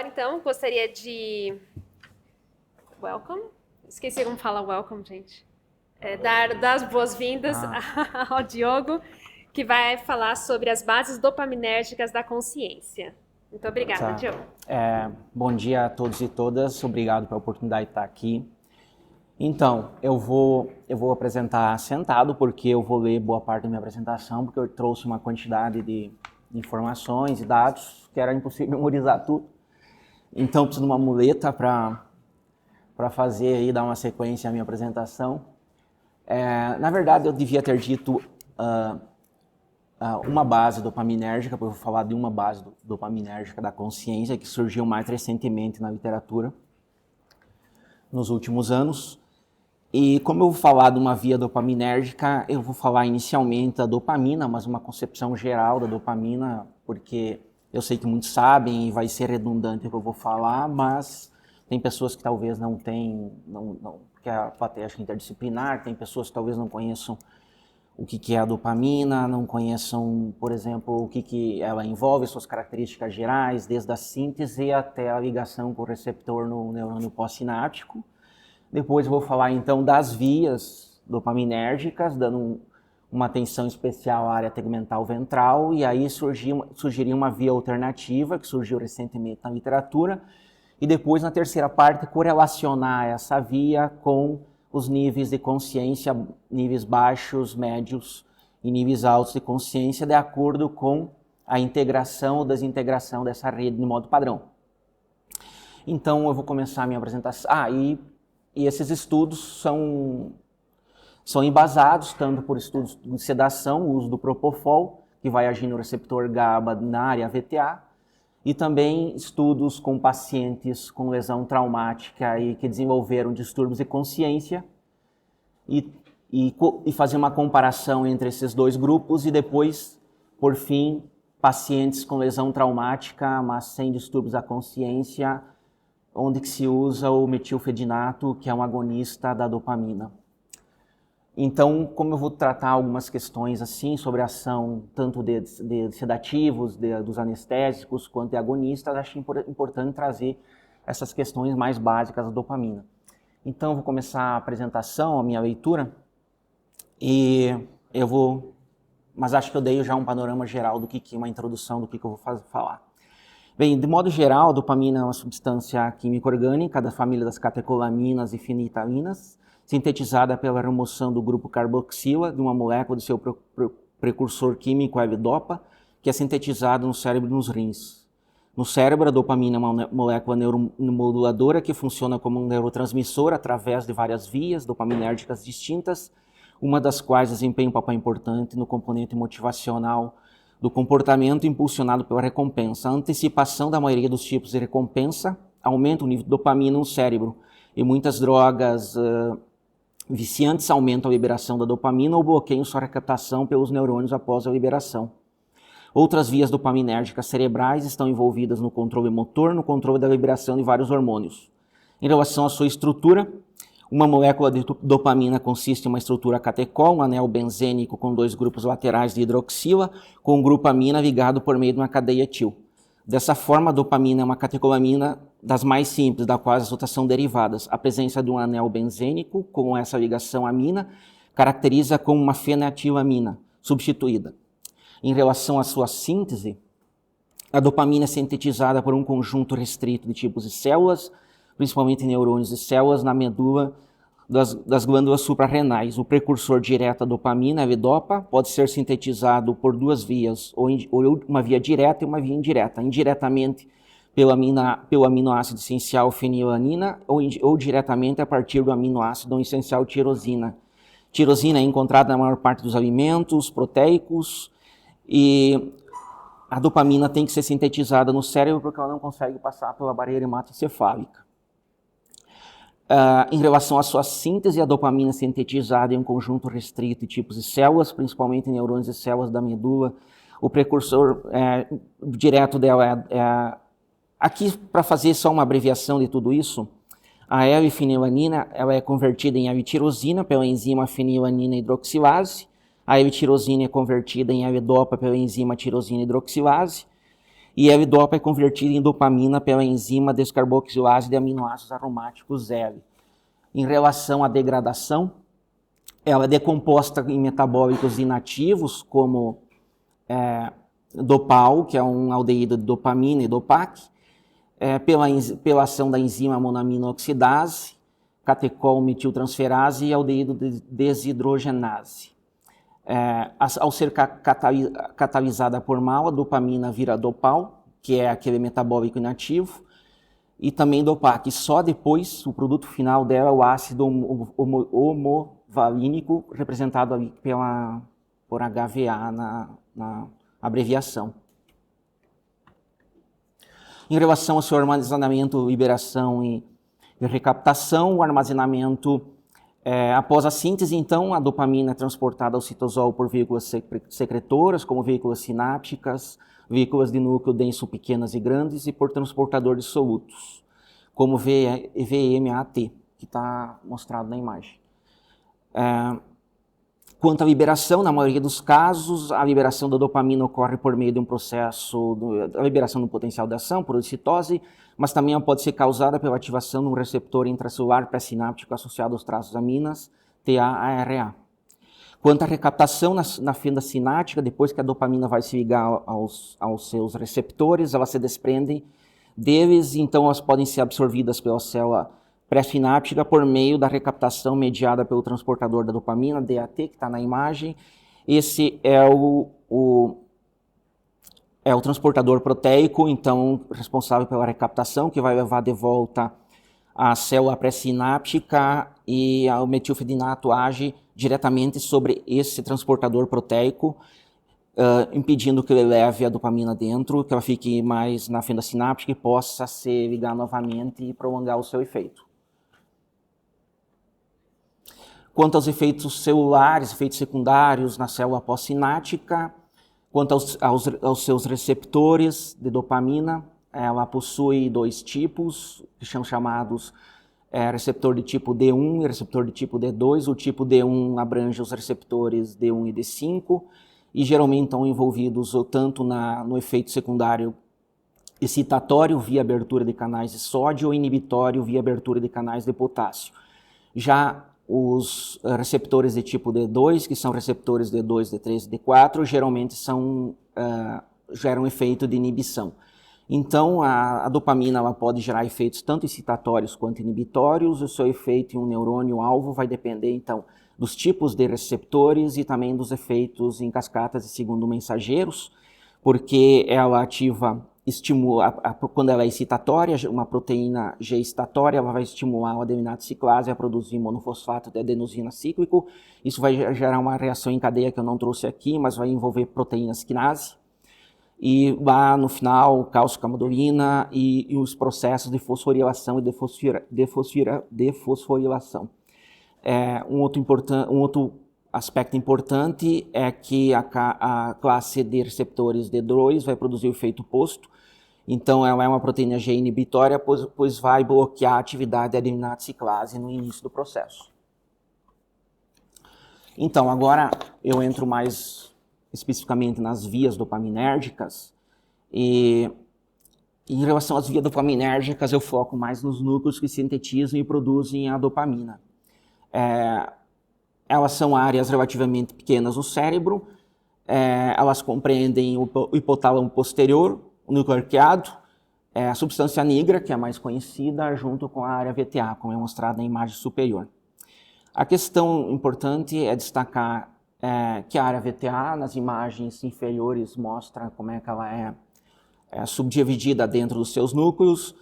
Agora, então, gostaria de... Welcome? Esqueci como fala welcome, gente. Dar as boas-vindas ao Diogo, que vai falar sobre as bases dopaminérgicas da consciência. Muito obrigada, Diogo. Bom dia a todos e todas. Obrigado pela oportunidade de estar aqui. Então, eu vou apresentar sentado, porque eu vou ler boa parte da minha apresentação, porque eu trouxe uma quantidade de informações e dados que era impossível memorizar tudo. Então, preciso de uma muleta para fazer aí, dar uma sequência à minha apresentação. Na verdade, eu devia ter dito uma base dopaminérgica, porque eu vou falar de uma base dopaminérgica da consciência, que surgiu mais recentemente na literatura, nos últimos anos. E como eu vou falar de uma via dopaminérgica, eu vou falar inicialmente da dopamina, mas uma concepção geral da dopamina, porque eu sei que muitos sabem e vai ser redundante o que eu vou falar, mas tem pessoas que talvez não tenham, porque a plateia é interdisciplinar, tem pessoas que talvez não conheçam o que é a dopamina, não conheçam, por exemplo, o que ela envolve, suas características gerais, desde a síntese até a ligação com o receptor no neurônio pós-sináptico. Depois eu vou falar então das vias dopaminérgicas, dando uma atenção especial à área tegmental ventral, e aí surgiria uma via alternativa, que surgiu recentemente na literatura, e depois na terceira parte correlacionar essa via com os níveis de consciência, níveis baixos, médios e níveis altos de consciência, de acordo com a integração ou desintegração dessa rede de modo padrão. Então eu vou começar a minha apresentação. E esses estudos são embasados tanto por estudos de sedação, o uso do Propofol, que vai agir no receptor GABA na área VTA, e também estudos com pacientes com lesão traumática e que desenvolveram distúrbios de consciência, e fazer uma comparação entre esses dois grupos, e depois, por fim, pacientes com lesão traumática, mas sem distúrbios da consciência, onde que se usa o metilfedinato, que é um agonista da dopamina. Então, como eu vou tratar algumas questões assim sobre a ação tanto de sedativos, dos anestésicos, quanto de agonistas, acho importante trazer essas questões mais básicas da dopamina. Então, eu vou começar a apresentação, a minha leitura, mas acho que eu dei já um panorama geral do que uma introdução do que eu vou falar. Bem, de modo geral, a dopamina é uma substância química orgânica da família das catecolaminas e feniletaminas, sintetizada pela remoção do grupo carboxila de uma molécula de seu precursor químico, a L-dopa, que é sintetizado no cérebro e nos rins. No cérebro, a dopamina é uma molécula neuromoduladora que funciona como um neurotransmissor através de várias vias dopaminérgicas distintas, uma das quais desempenha um papel importante no componente motivacional do comportamento impulsionado pela recompensa. A antecipação da maioria dos tipos de recompensa aumenta o nível de dopamina no cérebro, e muitas drogas viciantes aumentam a liberação da dopamina ou bloqueiam sua recaptação pelos neurônios após a liberação. Outras vias dopaminérgicas cerebrais estão envolvidas no controle motor, no controle da liberação de vários hormônios. Em relação à sua estrutura, uma molécula de dopamina consiste em uma estrutura catecol, um anel benzênico com dois grupos laterais de hidroxila, com um grupo amina ligado por meio de uma cadeia etil. Dessa forma, a dopamina é uma catecolamina das mais simples, da qual as outras são derivadas. A presença de um anel benzênico, com essa ligação amina, caracteriza como uma fenatilamina substituída. Em relação à sua síntese, a dopamina é sintetizada por um conjunto restrito de tipos de células, principalmente neurônios e células na medula das glândulas suprarrenais. O precursor direto da dopamina, a L-dopa, pode ser sintetizado por duas vias, ou uma via direta e uma via indireta. Indiretamente pelo aminoácido essencial fenilanina ou diretamente a partir do aminoácido essencial tirosina. Tirosina é encontrada na maior parte dos alimentos proteicos, e a dopamina tem que ser sintetizada no cérebro porque ela não consegue passar pela barreira hematoencefálica. Em relação à sua síntese, a dopamina é sintetizada em um conjunto restrito de tipos de células, principalmente neurônios e células da medula. O precursor direto dela aqui, para fazer só uma abreviação de tudo isso, a L-fenilanina ela é convertida em L-tirosina pela enzima fenilanina hidroxilase. A L-tirosina é convertida em L-dopa pela enzima tirosina hidroxilase. e a L-Dopa é convertida em dopamina pela enzima descarboxilase de aminoácidos aromáticos L. Em relação à degradação, ela é decomposta em metabólicos inativos, como dopal, que é um aldeído de dopamina e dopac, pela ação da enzima monamina-oxidase, catecol-metiltransferase e aldeído de desidrogenase. Ao ser catalisada por mal, a dopamina vira dopal, que é aquele metabólico inativo, e também dopac. Só depois, o produto final dela é o ácido homovalínico, representado ali por HVA na abreviação. Em relação ao seu armazenamento, liberação e recaptação, o armazenamento, após a síntese, então, a dopamina é transportada ao citosol por veículas secretoras, como veículas sinápticas, veículas de núcleo denso pequenas e grandes, e por transportador de solutos, como VMAT, que está mostrado na imagem. Quanto à liberação, na maioria dos casos, a liberação da dopamina ocorre por meio de um processo, a liberação do potencial de ação, por excitose, mas também ela pode ser causada pela ativação de um receptor intracelular pré-sináptico associado aos traços aminas, TAARA. Quanto à recaptação na fenda sináptica, depois que a dopamina vai se ligar aos seus receptores, elas se desprendem deles, então elas podem ser absorvidas pela célula pré-sináptica por meio da recaptação mediada pelo transportador da dopamina, DAT, que está na imagem. Esse é o transportador proteico, então, responsável pela recaptação, que vai levar de volta a célula pré-sináptica, e o metilfedinato age diretamente sobre esse transportador proteico, impedindo que ele leve a dopamina dentro, que ela fique mais na fenda sináptica e possa se ligar novamente e prolongar o seu efeito. Quanto aos efeitos celulares, efeitos secundários na célula pós-sináptica, quanto aos seus receptores de dopamina, ela possui dois tipos, que são chamados receptor de tipo D1 e receptor de tipo D2. O tipo D1 abrange os receptores D1 e D5, e geralmente estão envolvidos tanto no efeito secundário excitatório via abertura de canais de sódio ou inibitório via abertura de canais de potássio. Já os receptores de tipo D2, que são receptores D2, D3 e D4, geralmente geram efeito de inibição. Então, a dopamina ela pode gerar efeitos tanto excitatórios quanto inibitórios. O seu efeito em um neurônio-alvo vai depender, então, dos tipos de receptores e também dos efeitos em cascatas de segundo mensageiros, porque ela quando ela é excitatória, uma proteína G excitatória, ela vai estimular o adenylato ciclase a produzir monofosfato de adenosina cíclico. Isso vai gerar uma reação em cadeia que eu não trouxe aqui, mas vai envolver proteínas quinase. E lá no final, calciocamodulina e os processos de fosforilação e defosforilação. Um outro aspecto importante é que a classe de receptores D2 vai produzir o efeito oposto. Então, ela é uma proteína G inibitória, pois vai bloquear a atividade da adenylato ciclase no início do processo. Então, agora eu entro mais especificamente nas vias dopaminérgicas, e em relação às vias dopaminérgicas eu foco mais nos núcleos que sintetizam e produzem a dopamina. Elas são áreas relativamente pequenas no cérebro, elas compreendem o hipotálamo posterior, o núcleo arqueado, a substância nigra, que é a mais conhecida, junto com a área VTA, como é mostrado na imagem superior. A questão importante é destacar que a área VTA, nas imagens inferiores, mostra como é que ela é subdividida dentro dos seus núcleos.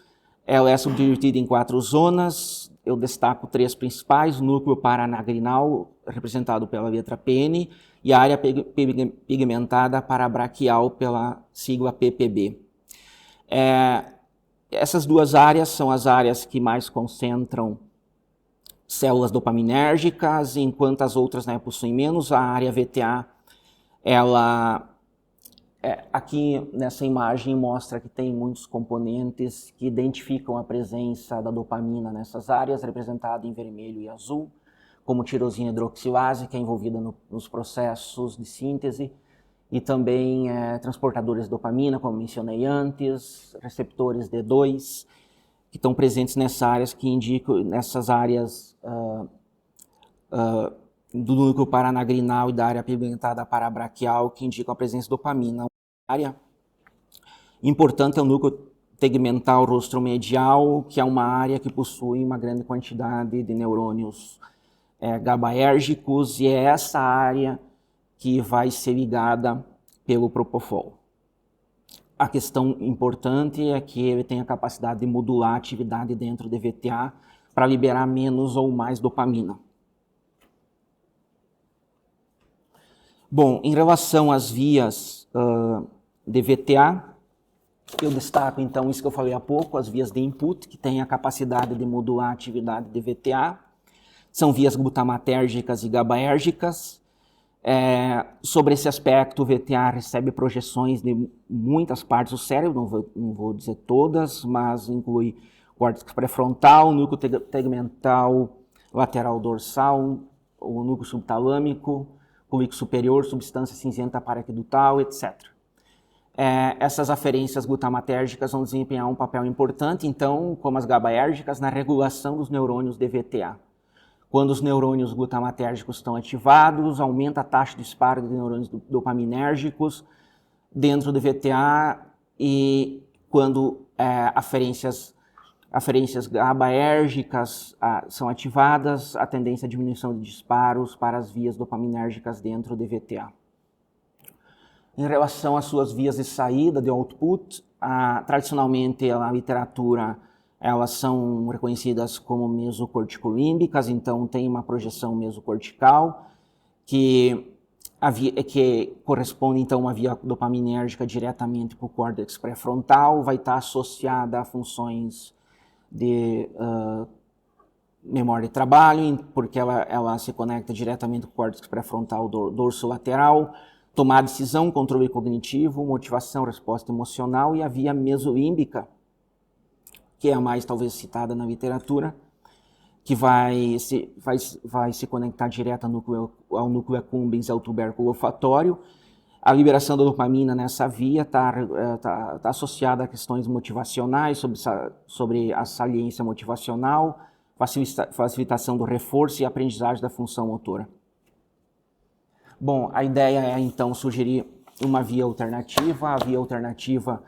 Ela é subdividida em 4 zonas. Eu destaco 3 principais: o núcleo paranagrinal, representado pela letra PN, e a área pigmentada parabraquial, pela sigla PPB. Essas 2 áreas são as áreas que mais concentram células dopaminérgicas, enquanto as outras possuem menos. A área VTA, aqui nessa imagem mostra que tem muitos componentes que identificam a presença da dopamina nessas áreas, representada em vermelho e azul, como tirosina hidroxilase, que é envolvida nos processos de síntese, e também transportadores de dopamina, como mencionei antes, receptores D2, que estão presentes nessas áreas do núcleo paranagrinal e da área pigmentada parabraquial, que indicam a presença de dopamina. Uma área importante é o núcleo tegmental rostromedial, que é uma área que possui uma grande quantidade de neurônios GABAérgicos, e é essa área que vai ser ligada pelo Propofol. A questão importante é que ele tem a capacidade de modular a atividade dentro do VTA para liberar menos ou mais dopamina. Bom, em relação às vias de VTA, eu destaco então isso que eu falei há pouco, as vias de input, que têm a capacidade de modular a atividade de VTA, são vias glutamatérgicas e GABAérgicas. Sobre esse aspecto, o VTA recebe projeções de muitas partes do cérebro, não vou dizer todas, mas inclui córtex pré-frontal, núcleo tegmental lateral dorsal, o núcleo subtalâmico, cúbico superior, substância cinzenta paraquidutal, etc. Essas aferências glutamatérgicas vão desempenhar um papel importante, então, como as GABAérgicas, na regulação dos neurônios de VTA. Quando os neurônios glutamatérgicos estão ativados, aumenta a taxa de disparo de neurônios dopaminérgicos dentro do VTA, e quando aferências GABAérgicas são ativadas, a tendência à diminuição de disparos para as vias dopaminérgicas dentro do VTA. Em relação às suas vias de saída, de output, tradicionalmente na literatura elas são reconhecidas como mesocorticolímbicas, então tem uma projeção mesocortical que corresponde então a uma via dopaminérgica diretamente para o córtex pré-frontal, vai estar associada a funções de memória de trabalho, porque ela se conecta diretamente com o córtex pré-frontal dorsolateral, tomar decisão, controle cognitivo, motivação, resposta emocional, e a via mesolímbica, que é a mais talvez citada na literatura, que vai se conectar direto ao núcleo accumbens e ao tubérculo olfatório. A liberação da dopamina nessa via está associada a questões motivacionais, sobre a saliência motivacional, facilitação do reforço e aprendizagem da função motora. Bom, a ideia é então sugerir uma via alternativa. A via alternativa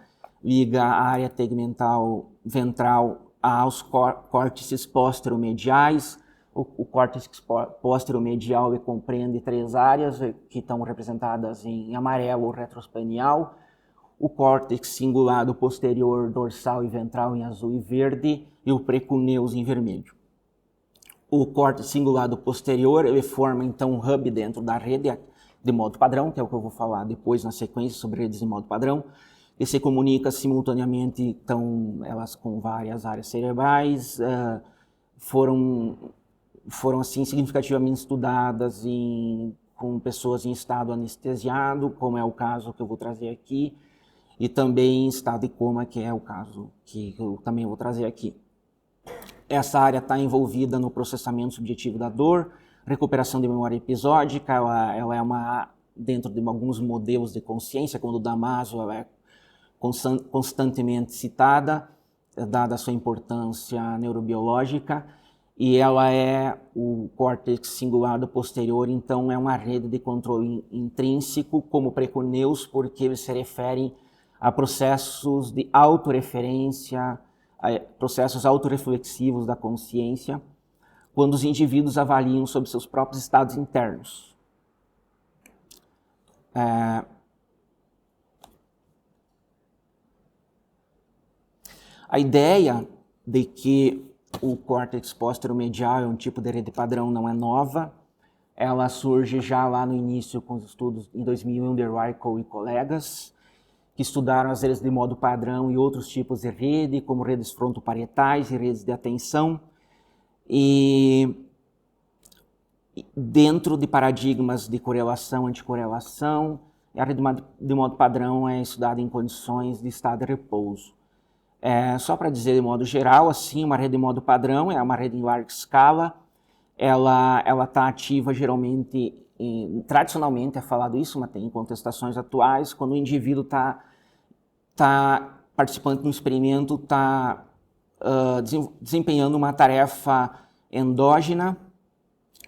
liga a área tegmental ventral aos córtices póstero-mediais. O córtex póstero-medial compreende 3 áreas que estão representadas em amarelo retroespanial, o córtex cingulado posterior, dorsal e ventral em azul e verde, e o precuneus em vermelho. O córtex cingulado posterior ele forma então um hub dentro da rede de modo padrão, que é o que eu vou falar depois na sequência sobre redes de modo padrão, e se comunica simultaneamente, então elas com várias áreas cerebrais, foram assim significativamente estudadas com pessoas em estado anestesiado, como é o caso que eu vou trazer aqui, e também em estado de coma, que é o caso que eu também vou trazer aqui. Essa área está envolvida no processamento subjetivo da dor, recuperação de memória episódica, ela é dentro de alguns modelos de consciência, como o Damasio, ela é constantemente citada, dada a sua importância neurobiológica, e ela é o córtex cingulado posterior, então é uma rede de controle intrínseco, como precuneus, porque eles se referem a processos de autorreferência, processos autorreflexivos da consciência, quando os indivíduos avaliam sobre seus próprios estados internos. A ideia de que o córtex póstero-medial é um tipo de rede padrão não é nova. Ela surge já lá no início com os estudos em 2001 de Reichel e colegas, que estudaram as redes de modo padrão e outros tipos de rede, como redes frontoparietais e redes de atenção. E dentro de paradigmas de correlação, anticorrelação, a rede de modo padrão é estudada em condições de estado de repouso. Só para dizer de modo geral, assim, uma rede de modo padrão é uma rede em larga escala, ela está ativa geralmente tradicionalmente é falado isso, mas tem contestações atuais, quando o indivíduo está participando de um experimento, está desempenhando uma tarefa endógena,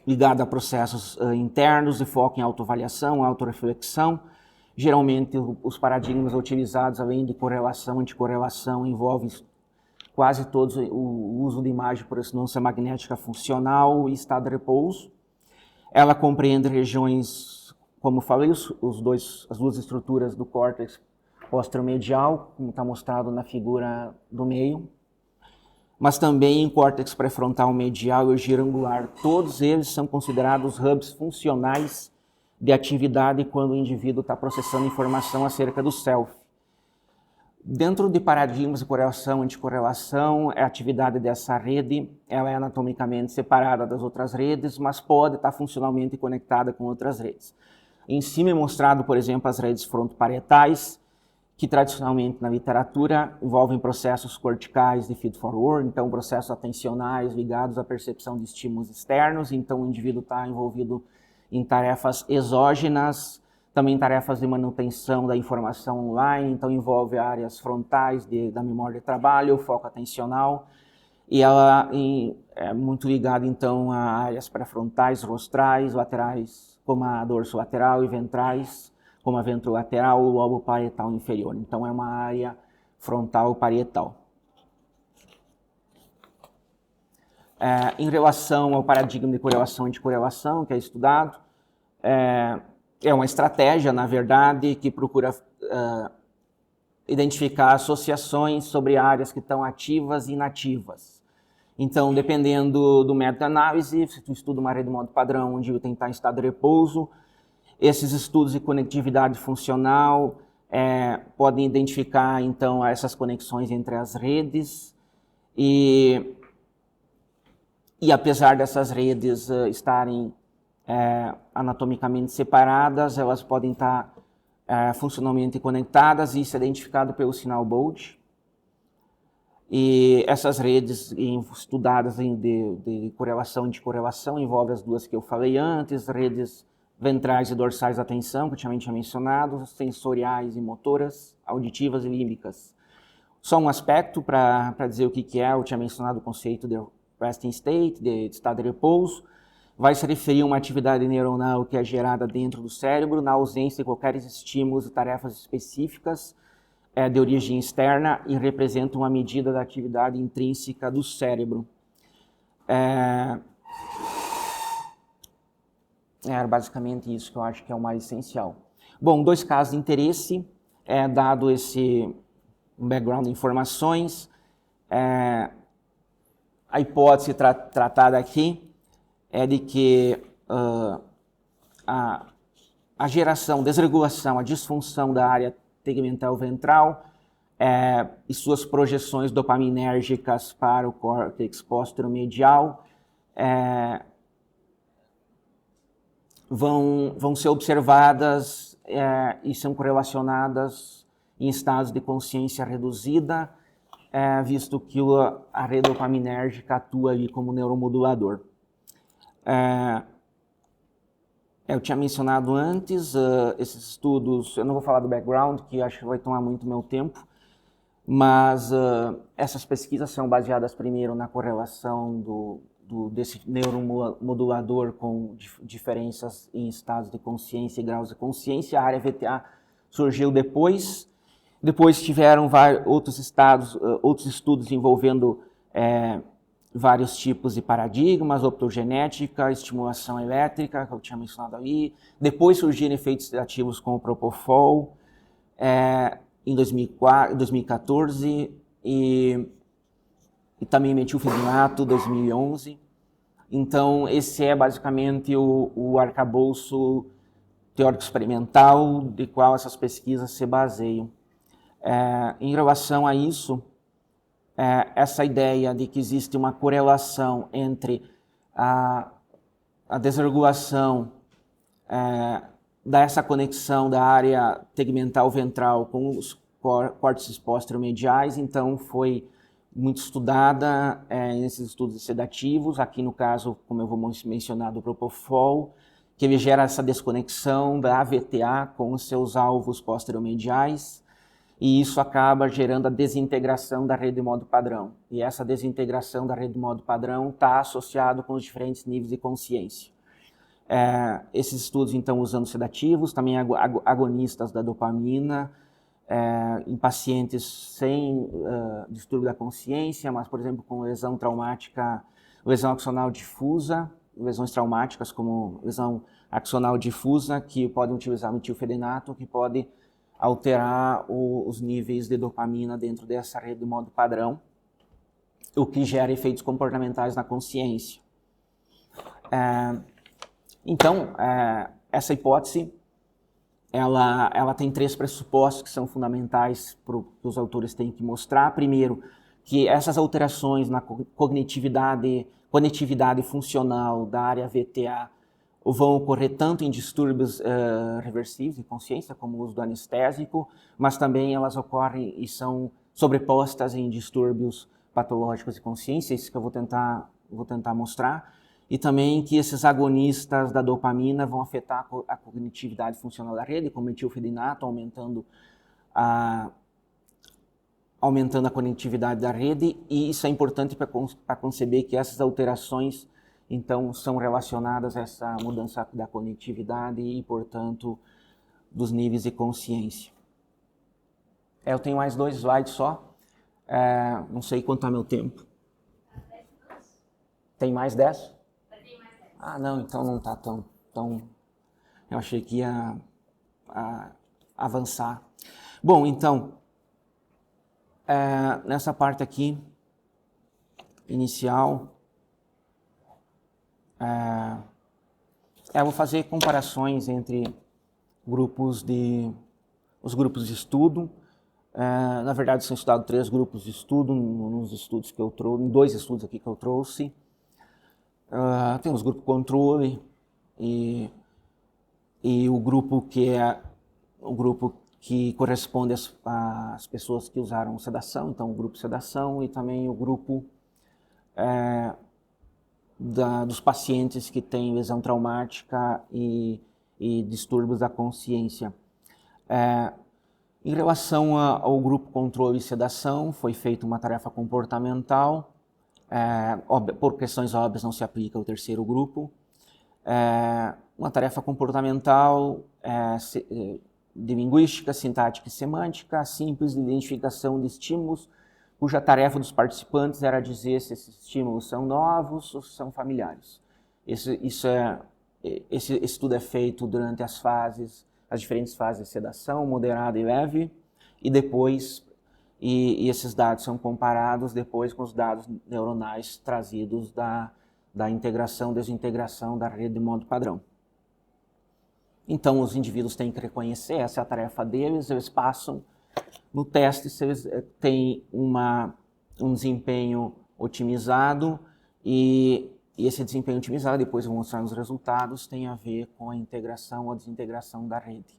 ligada a processos internos de foco em autoavaliação, autorreflexão. Geralmente, os paradigmas utilizados, além de correlação, anticorrelação, envolvem quase todos o uso de imagem por ressonância magnética funcional e estado de repouso. Ela compreende regiões, como eu falei, as duas estruturas do córtex posteromedial, como está mostrado na figura do meio, mas também em córtex pré-frontal medial e o giro angular. Todos eles são considerados hubs funcionais de atividade quando o indivíduo está processando informação acerca do self. Dentro de paradigmas de correlação e anticorrelação, a atividade dessa rede ela é anatomicamente separada das outras redes, mas pode estar funcionalmente conectada com outras redes. Em cima é mostrado, por exemplo, as redes frontoparietais, que tradicionalmente na literatura envolvem processos corticais de feed-forward, então processos atencionais ligados à percepção de estímulos externos, então o indivíduo está envolvido em tarefas exógenas, também tarefas de manutenção da informação online, então envolve áreas frontais da memória de trabalho, foco atencional, e ela é muito ligada então a áreas pré-frontais, rostrais, laterais, como a dorsolateral e ventrais, como a ventrolateral ou lobo parietal inferior. Então é uma área frontal parietal. Em relação ao paradigma de correlação e anticorrelação, que é estudado, é uma estratégia, na verdade, que procura identificar associações sobre áreas que estão ativas e inativas. Então, dependendo do método de análise, se tu estuda uma rede de modo padrão onde tem que estar em estado de repouso, esses estudos de conectividade funcional podem identificar, então, essas conexões entre as redes e apesar dessas redes estarem anatomicamente separadas, elas podem estar funcionalmente conectadas e isso é identificado pelo sinal Bold. E essas redes estudadas de correlação e anticorrelação envolvem as duas que eu falei antes, redes ventrais e dorsais da atenção, que eu tinha mencionado, sensoriais e motoras, auditivas e límbicas. Só um aspecto para dizer o que é, eu tinha mencionado o conceito de resting state, de estado de repouso, vai se referir a uma atividade neuronal que é gerada dentro do cérebro, na ausência de qualquer estímulos e tarefas específicas de origem externa e representa uma medida da atividade intrínseca do cérebro. Era basicamente isso que eu acho que é o mais essencial. Bom, 2 casos de interesse, dado esse background de informações, a hipótese tratada aqui é de que a geração, desregulação, a disfunção da área tegmental ventral e suas projeções dopaminérgicas para o córtex posteromedial vão ser observadas e são correlacionadas em estados de consciência reduzida, visto que a rede dopaminérgica atua ali como neuromodulador. Eu tinha mencionado antes esses estudos, eu não vou falar do background, que acho que vai tomar muito meu tempo, mas essas pesquisas são baseadas primeiro na correlação desse neuromodulador com diferenças em estados de consciência e graus de consciência. A área VTA surgiu depois tiveram outros estudos envolvendo vários tipos de paradigmas, optogenética, estimulação elétrica, que eu tinha mencionado ali. Depois surgiram efeitos sedativos como o Propofol, em 2014, e também metilfenidato, 2011. Então, esse é basicamente o arcabouço teórico experimental de qual essas pesquisas se baseiam. Em relação a isso, essa ideia de que existe uma correlação entre a desregulação dessa conexão da área tegmental ventral com os córtices posteromediais, então foi muito estudada nesses estudos sedativos, aqui no caso, como eu vou mencionar, do Propofol, que ele gera essa desconexão da VTA com os seus alvos posteromediais, e isso acaba gerando a desintegração da rede de modo padrão. E essa desintegração da rede de modo padrão está associado com os diferentes níveis de consciência. Esses estudos, então, usando sedativos, também agonistas da dopamina, em pacientes sem distúrbio da consciência, mas, por exemplo, com lesão traumática, lesão axonal difusa, lesões traumáticas como lesão axonal difusa, que podem utilizar metilfedenato, que pode alterar os níveis de dopamina dentro dessa rede de modo padrão, o que gera efeitos comportamentais na consciência. Então, essa hipótese, ela tem 3 pressupostos que são fundamentais que os autores têm que mostrar. Primeiro, que essas alterações na conectividade funcional da área VTA vão ocorrer tanto em distúrbios reversíveis de consciência, como o uso do anestésico, mas também elas ocorrem e são sobrepostas em distúrbios patológicos de consciência, isso que eu vou tentar mostrar. E também que esses agonistas da dopamina vão afetar a cognitividade funcional da rede, como metilfedenato, aumentando a conectividade da rede, e isso é importante para conceber que essas alterações, então, são relacionadas a essa mudança da conectividade e, portanto, dos níveis de consciência. Eu tenho mais 2 slides só, não sei quanto está meu tempo. Tem mais 10? Ah, não, então não está tão... Eu achei que ia avançar. Bom, então, nessa parte aqui, inicial, eu vou fazer comparações entre os grupos de estudo. Na verdade, são estudados 3 grupos de estudo, nos estudos que eu trouxe, em 2 estudos aqui que eu trouxe. Temos o grupo controle e o grupo que é o grupo que corresponde às pessoas que usaram sedação, então o grupo sedação, e também o grupo dos pacientes que têm lesão traumática e distúrbios da consciência. Em relação ao grupo controle e sedação, foi feita uma tarefa comportamental. Por questões óbvias não se aplica ao terceiro grupo. Uma tarefa comportamental de linguística, sintática e semântica, simples de identificação de estímulos, cuja tarefa dos participantes era dizer se esses estímulos são novos ou são familiares. Esse estudo é feito durante as diferentes fases de sedação, moderada e leve, e depois esses dados são comparados depois com os dados neuronais trazidos da integração, desintegração da rede de modo padrão. Então, os indivíduos têm que reconhecer, essa é a tarefa deles, eles passam no teste se eles têm um desempenho otimizado, e esse desempenho otimizado, depois eu vou mostrar nos resultados, tem a ver com a integração ou desintegração da rede.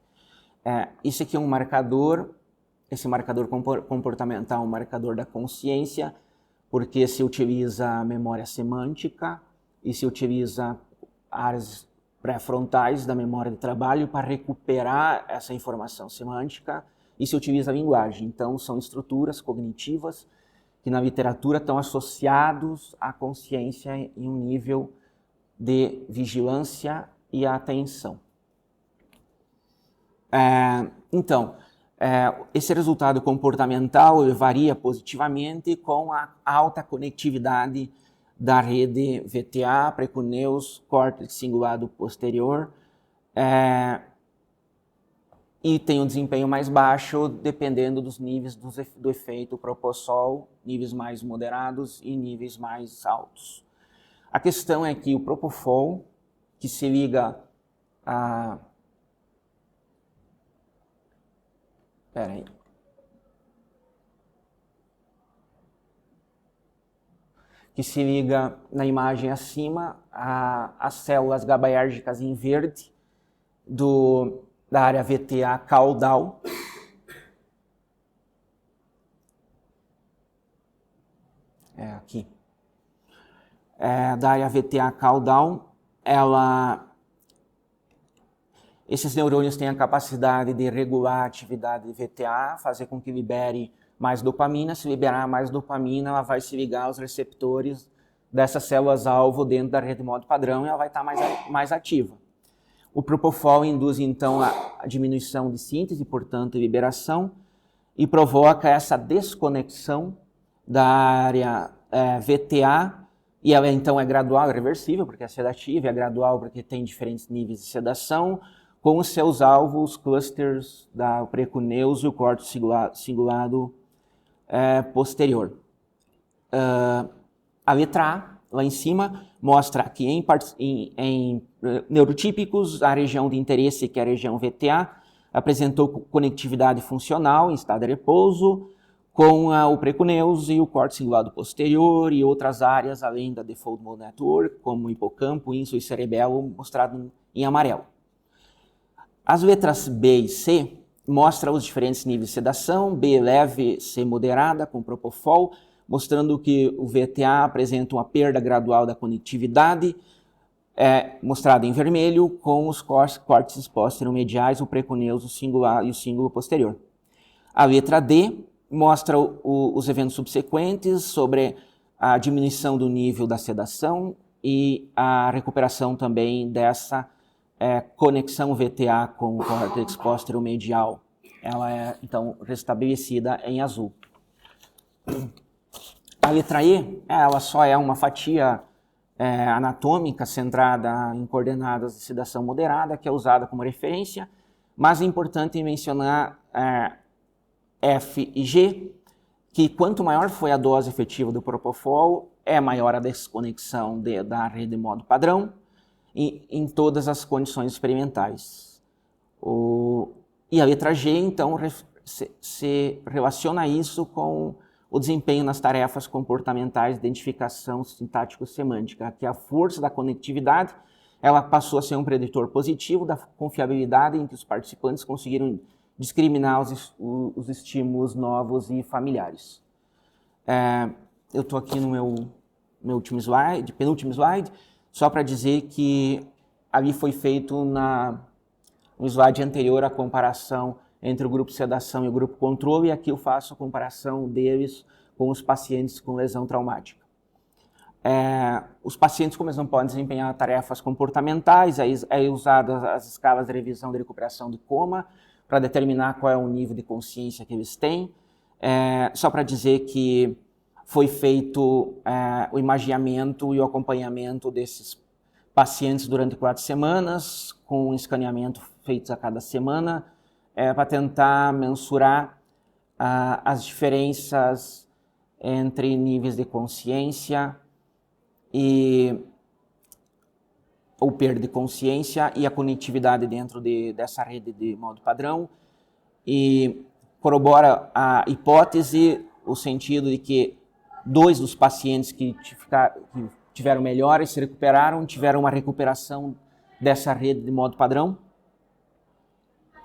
Esse aqui é um marcador, esse marcador comportamental, um marcador da consciência, porque se utiliza a memória semântica e se utiliza áreas pré-frontais da memória de trabalho para recuperar essa informação semântica, e se utiliza a linguagem. Então, são estruturas cognitivas que na literatura estão associados à consciência em um nível de vigilância e atenção. Então, esse resultado comportamental varia positivamente com a alta conectividade da rede VTA, precuneus, córtex cingulado posterior, e tem um desempenho mais baixo dependendo dos níveis do efeito Propofol, níveis mais moderados e níveis mais altos. A questão é que o Propofol, que se liga a... Peraí. Que se liga na imagem acima às células GABAérgicas em verde da área VTA caudal. Aqui. Da área VTA caudal, ela Esses neurônios têm a capacidade de regular a atividade de VTA, fazer com que libere mais dopamina. Se liberar mais dopamina, ela vai se ligar aos receptores dessas células-alvo dentro da rede de modo padrão e ela vai estar mais ativa. O Propofol induz, então, a diminuição de síntese, portanto, liberação, e provoca essa desconexão da área VTA, e ela, então, é gradual, é reversível, porque é sedativa, é gradual porque tem diferentes níveis de sedação, com os seus alvos, clusters da precuneus e o córtex cingulado posterior. A letra A, lá em cima, mostra que em neurotípicos, a região de interesse, que é a região VTA, apresentou conectividade funcional em estado de repouso com o precuneus e o córtex cingulado posterior e outras áreas além da Default Mode Network, como o hipocampo, ínsulo e cerebelo, mostrado em amarelo. As letras B e C mostram os diferentes níveis de sedação, B leve, C moderada, com Propofol, mostrando que o VTA apresenta uma perda gradual da conectividade, mostrado em vermelho, com os córtices posterior-mediais, o precuneus o singular e o cíngulo posterior. A letra D mostra os eventos subsequentes sobre a diminuição do nível da sedação e a recuperação também dessa conexão VTA com o córtex posterior-medial. Ela é, então, restabelecida em azul. A letra E, ela só é uma fatia anatômica centrada em coordenadas de sedação moderada, que é usada como referência, mas é importante mencionar F e G, que quanto maior foi a dose efetiva do Propofol, maior a desconexão da rede de modo padrão em todas as condições experimentais. E a letra G, então, se relaciona isso com o desempenho nas tarefas comportamentais de identificação sintático-semântica, que a força da conectividade ela passou a ser um preditor positivo da confiabilidade em que os participantes conseguiram discriminar os estímulos novos e familiares. Eu estou aqui no meu último slide, penúltimo slide, só para dizer que ali foi feito no slide anterior a comparação entre o grupo sedação e o grupo controle, e aqui eu faço a comparação deles com os pacientes com lesão traumática. Os pacientes, como eles não podem desempenhar tarefas comportamentais, é usadas as escalas de revisão de recuperação de coma para determinar qual é o nível de consciência que eles têm. Só para dizer que foi feito o imaginamento e o acompanhamento desses pacientes durante 4 semanas, com escaneamento feitos a cada semana, para tentar mensurar as diferenças entre níveis de consciência ou perda de consciência e a conectividade dentro dessa rede de modo padrão, e corrobora a hipótese, o sentido de que 2 dos pacientes que tiveram melhora e se recuperaram, tiveram uma recuperação dessa rede de modo padrão,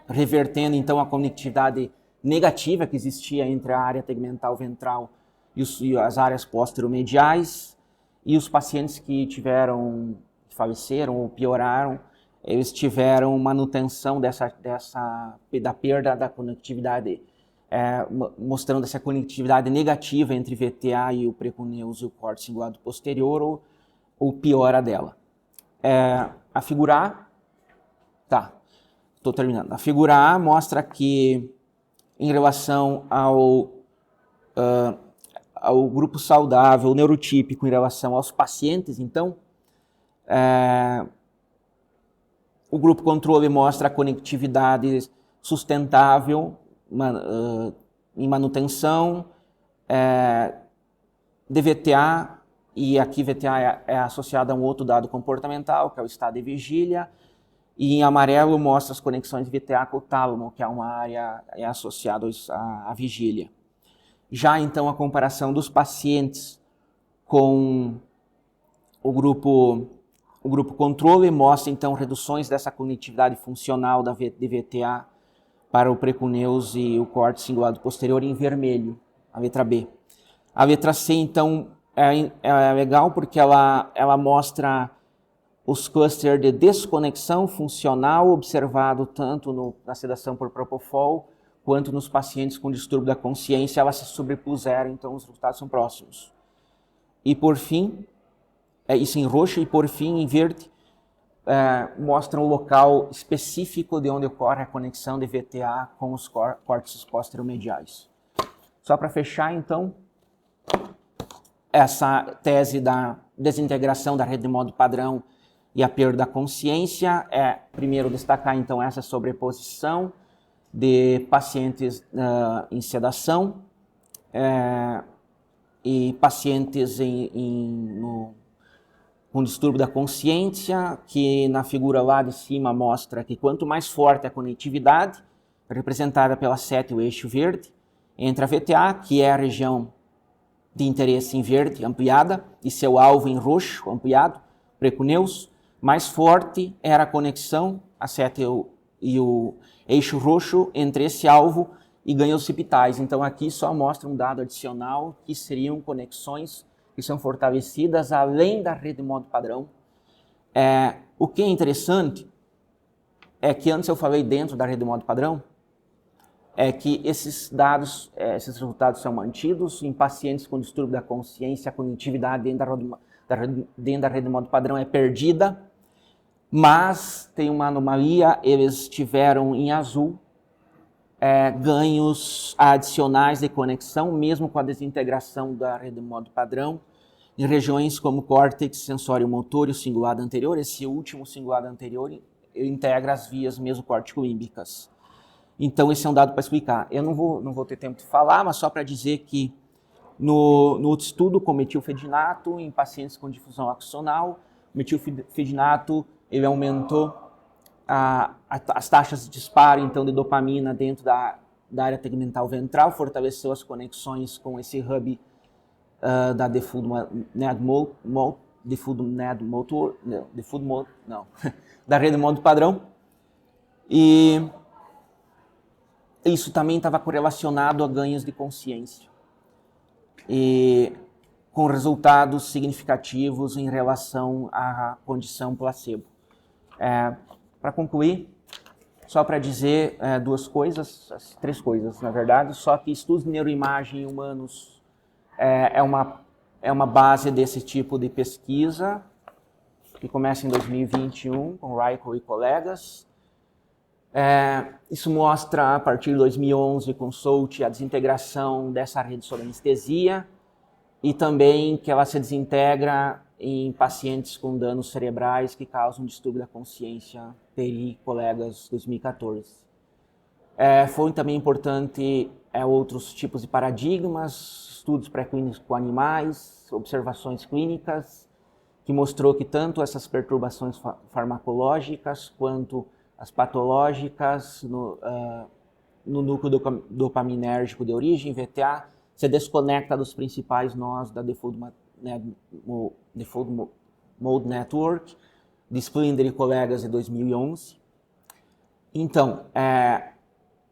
revertendo então a conectividade negativa que existia entre a área tegmental ventral e as áreas posterior-mediais, e os pacientes que faleceram ou pioraram, eles tiveram manutenção da perda da conectividade, mostrando essa conectividade negativa entre VTA e o precuneus e o córtex cingulado posterior, ou piora dela. A figura A, estou terminando. A figura A mostra que, em relação ao grupo saudável, neurotípico, em relação aos pacientes, então, o grupo controle mostra a conectividade sustentável em manutenção, DVTA, e aqui VTA é associado a um outro dado comportamental, que é o estado de vigília, e em amarelo mostra as conexões de VTA com o tálamo, que é uma área associada à vigília. Já então a comparação dos pacientes com o grupo controle mostra então reduções dessa conectividade funcional de VTA para o precuneus e o córtex cingulado posterior em vermelho, a letra B. A letra C então é legal porque ela mostra os clusters de desconexão funcional observado tanto na sedação por propofol quanto nos pacientes com distúrbio da consciência, elas se sobrepuseram, então os resultados são próximos. E por fim, isso em roxo, e por fim, em verde, mostra um local específico de onde ocorre a conexão de VTA com os córtices posteromediais. Só para fechar, então, essa tese da desintegração da rede de modo padrão e a perda da consciência primeiro, destacar, então, essa sobreposição de pacientes em sedação e pacientes com distúrbio da consciência, que na figura lá de cima mostra que quanto mais forte a conectividade, representada pela seta e o eixo verde, entre a VTA, que é a região de interesse em verde, ampliada, e seu alvo em roxo, ampliado, precuneus, mais forte era a conexão, a seta e o eixo roxo, entre esse alvo e ganhos occipitais. Então aqui só mostra um dado adicional, que seriam conexões que são fortalecidas além da rede de modo padrão. O que é interessante é que antes eu falei dentro da rede de modo padrão, é que esses dados, esses resultados são mantidos em pacientes com distúrbio da consciência, a conectividade dentro da rede de modo padrão é perdida, mas tem uma anomalia, eles tiveram em azul ganhos adicionais de conexão, mesmo com a desintegração da rede de modo padrão, em regiões como córtex sensório-motor e o cingulado anterior. Esse último cingulado anterior integra as vias mesocórtico-límbicas. Então, esse é um dado para explicar. Eu não vou ter tempo de falar, mas só para dizer que no outro estudo com metilfedinato, em pacientes com difusão axonal, o metilfedinato ele aumentou as taxas de disparo, então, de dopamina dentro da área tegmental ventral, fortaleceu as conexões com esse hub da da rede de modo padrão. E isso também estava correlacionado a ganhos de consciência, e com resultados significativos em relação à condição placebo. Para concluir, só para dizer três coisas, na verdade, só que estudos de neuroimagem em humanos é uma base desse tipo de pesquisa, que começa em 2021, com Reichel e colegas. Isso mostra, a partir de 2011, com Soult, a desintegração dessa rede sob anestesia, e também que ela se desintegra em pacientes com danos cerebrais que causam distúrbio da consciência, PERI, colegas, 2014. Foi também importante outros tipos de paradigmas, estudos pré-clínicos com animais, observações clínicas, que mostrou que tanto essas perturbações farmacológicas quanto as patológicas no núcleo dopaminérgico de origem, VTA, se desconecta dos principais nós da Default Mode Network, de Splinder e colegas de 2011. Então,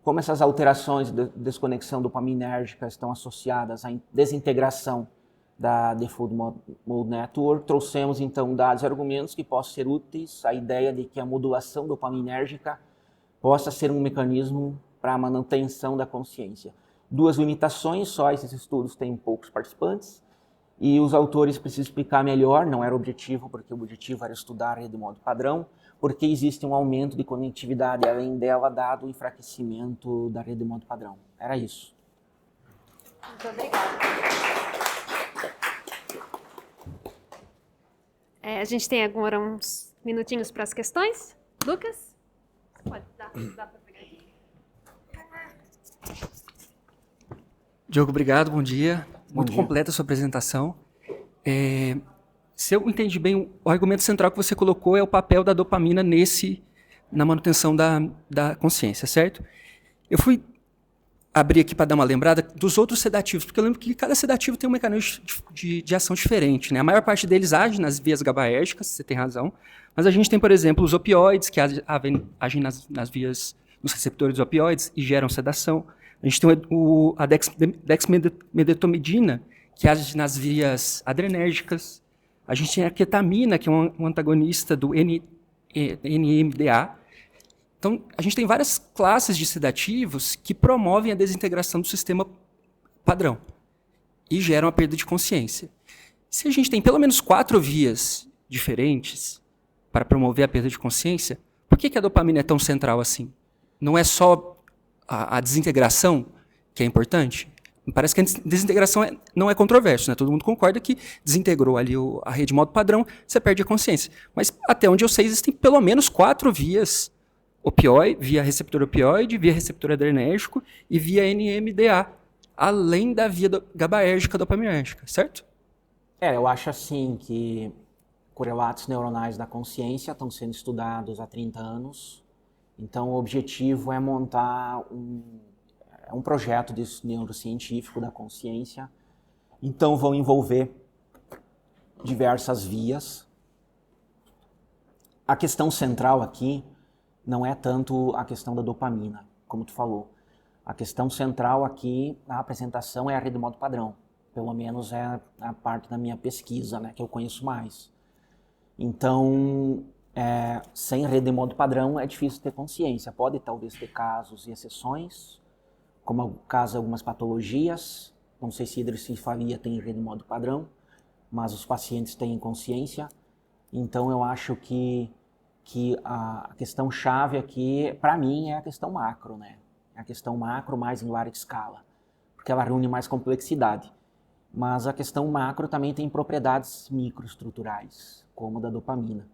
como essas alterações de desconexão dopaminérgica estão associadas à desintegração da Default Mode Network, trouxemos então dados e argumentos que possam ser úteis à ideia de que a modulação dopaminérgica possa ser um mecanismo para a manutenção da consciência. Duas limitações, só esses estudos têm poucos participantes, e os autores precisam explicar melhor, não era o objetivo, porque o objetivo era estudar a rede de modo padrão, porque existe um aumento de conectividade além dela, dado o enfraquecimento da rede de modo padrão. Era isso. Muito obrigada. A gente tem agora uns minutinhos para as questões. Lucas? Pode dar para pegar aqui. Diogo, obrigado, bom dia. Muito completa a sua apresentação. Se eu entendi bem, o argumento central que você colocou é o papel da dopamina na manutenção da consciência, certo? Eu fui abrir aqui para dar uma lembrada dos outros sedativos, porque eu lembro que cada sedativo tem um mecanismo de ação diferente, né? A maior parte deles age nas vias GABAérgicas, você tem razão, mas a gente tem, por exemplo, os opioides, que agem nas vias, nos receptores dos opioides e geram sedação. A gente tem a dexmedetomidina, que age nas vias adrenérgicas. A gente tem a ketamina, que é um antagonista do NMDA. Então, a gente tem várias classes de sedativos que promovem a desintegração do sistema padrão e geram a perda de consciência. Se a gente tem pelo menos 4 vias diferentes para promover a perda de consciência, por que a dopamina é tão central assim? Não é só a desintegração que é importante? Me parece que a desintegração não é controverso, né? Todo mundo concorda que desintegrou ali a rede de modo padrão, você perde a consciência. Mas até onde eu sei, existem pelo menos 4 vias: opioide, via receptor opioide, via receptor adrenérgico e via NMDA, além da via GABAérgica dopaminérgica, certo? Eu acho assim que correlatos neuronais da consciência estão sendo estudados há 30 anos. Então, o objetivo é montar um projeto neurocientífico da consciência. Então, vão envolver diversas vias. A questão central aqui não é tanto a questão da dopamina, como tu falou. A questão central aqui na apresentação é a rede de modo padrão. Pelo menos é a parte da minha pesquisa, né, que eu conheço mais. Então, sem rede de modo padrão é difícil ter consciência. Pode talvez ter casos e exceções, como o caso de algumas patologias. Não sei se hidrocefalia tem rede de modo padrão, mas os pacientes têm consciência. Então, eu acho que a questão chave aqui, para mim, é a questão macro, né? É a questão macro mais em larga escala, porque ela reúne mais complexidade. Mas a questão macro também tem propriedades microestruturais, como a da dopamina.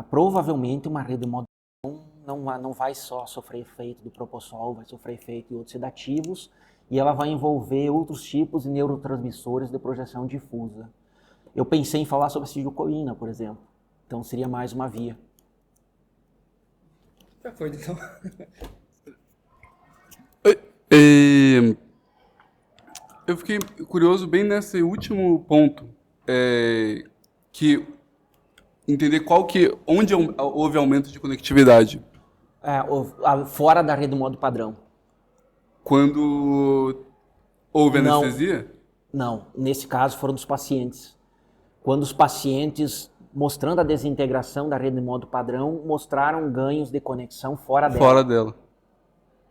Provavelmente uma rede de modo não vai só sofrer efeito do propofol, vai sofrer efeito de outros sedativos, e ela vai envolver outros tipos de neurotransmissores de projeção difusa. Eu pensei em falar sobre a acetilcolina, por exemplo. Então seria mais uma via. De acordo, então. Eu fiquei curioso bem nesse último ponto, que entender onde houve aumento de conectividade. Fora da rede do modo padrão. Quando houve anestesia? Não, nesse caso foram dos pacientes. Quando os pacientes, mostrando a desintegração da rede de modo padrão, mostraram ganhos de conexão fora dela. Fora dela.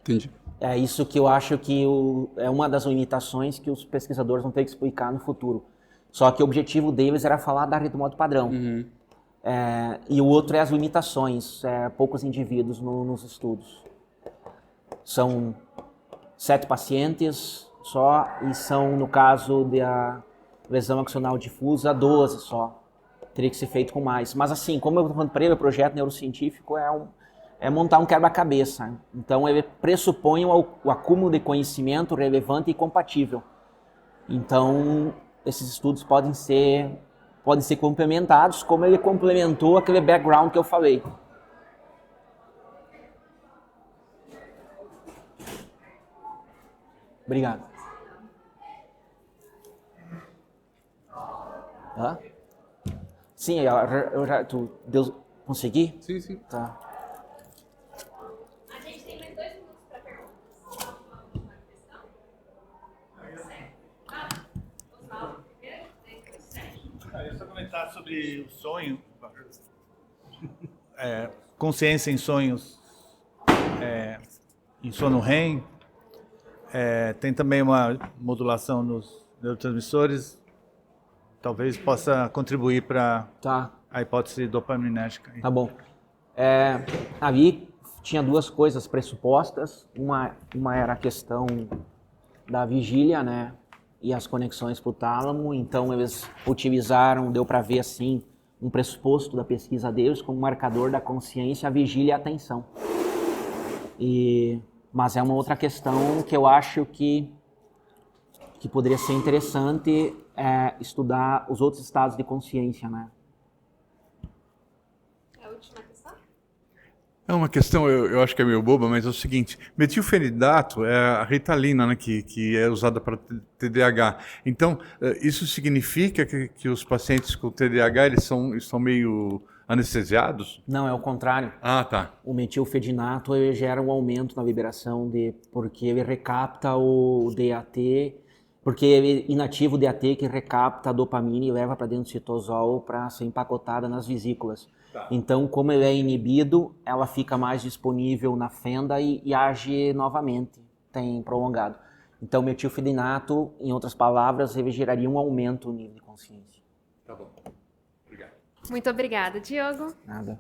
Entendi. É isso que eu acho que é uma das limitações que os pesquisadores vão ter que explicar no futuro. Só que o objetivo deles era falar da rede de modo padrão. Uhum. E o outro é as limitações, poucos indivíduos nos estudos. São 7 pacientes só, e são, no caso da lesão axonal difusa, 12 só. Teria que ser feito com mais. Mas assim, como eu estou falando para ele, o projeto neurocientífico é montar um quebra-cabeça. Então ele pressupõe o acúmulo de conhecimento relevante e compatível. Então esses estudos podem ser complementados, como ele complementou aquele background que eu falei. Obrigado. Hã? Sim, consegui? Sim, sim. Tá. A gente tem mais 2 minutos para perguntas. Uma última questão? Osvaldo, primeiro, depois Sérgio. Eu só comentar sobre o sonho, consciência em sonhos, em sono REM. Tem também uma modulação nos neurotransmissores, talvez possa contribuir para a hipótese dopaminérgica. Tá bom. Ali tinha 2 coisas pressupostas. Uma era a questão da vigília, né? E as conexões para o tálamo. Então eles utilizaram, deu para ver assim, um pressuposto da pesquisa deles como marcador da consciência, a vigília e a atenção. Mas é uma outra questão que eu acho que poderia ser interessante estudar os outros estados de consciência, né? A última questão? É uma questão, eu acho que é meio boba, mas é o seguinte: metilfenidato é a Ritalina, né, que é usada para TDAH. Então, isso significa que os pacientes com TDAH eles estão meio anestesiados? Não, é o contrário. Ah, tá. O metilfenidato ele gera um aumento na liberação porque ele recapta o DHT Porque é inativo o DHT que recapta a dopamina e leva para dentro do citosol para ser empacotada nas vesículas. Então, como ele é inibido, ela fica mais disponível na fenda e age novamente, tem prolongado. Então, metilfenidato, em outras palavras, ele geraria um aumento no nível de consciência. Tá bom. Obrigado. Muito obrigada, Diogo. Nada.